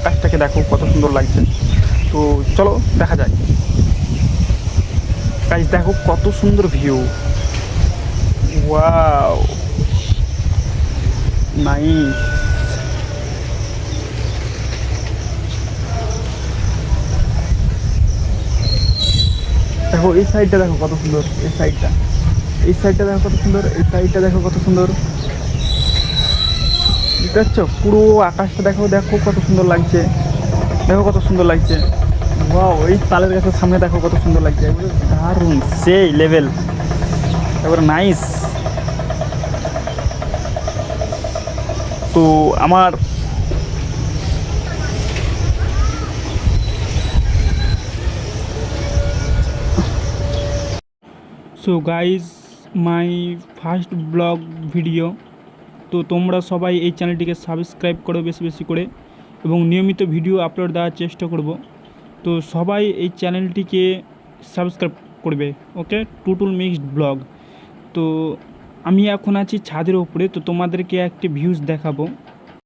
আকাশটাকে দেখো কত সুন্দর লাগছে। তো চলো দেখা যায়। গাইস দেখো কত সুন্দর ভিউ, ওয়াও, নাইস। দেখো এই সাইডটা দেখো কত সুন্দর, এই সাইডটা, এই সাইডটা দেখো কত সুন্দর, এই সাইডটা দেখো কত সুন্দর। বুঝতে পারছো? পুরো আকাশটা দেখো, দেখো কত সুন্দর লাগছে, দেখো কত সুন্দর লাগছে। ওয়াও, এই তালের গাছের সামনে দেখো কত সুন্দর লাগছে, দারুণ, সেই লেভেল, এবার নাইস। তো আমার so guys, my first blog video. তো তোমরা সবাই এই চ্যানেলটিকে সাবস্ক্রাইব করো বেশি বেশি করে, এবং নিয়মিত ভিডিও আপলোড দেওয়ার চেষ্টা করব। তো সবাই এই চ্যানেলটিকে সাবস্ক্রাইব করবে, ওকে? Tutul mixed blog. তো আমি এখন আছি ছাদের উপরে, তো তোমাদেরকে একটি ভিউজ দেখাবো।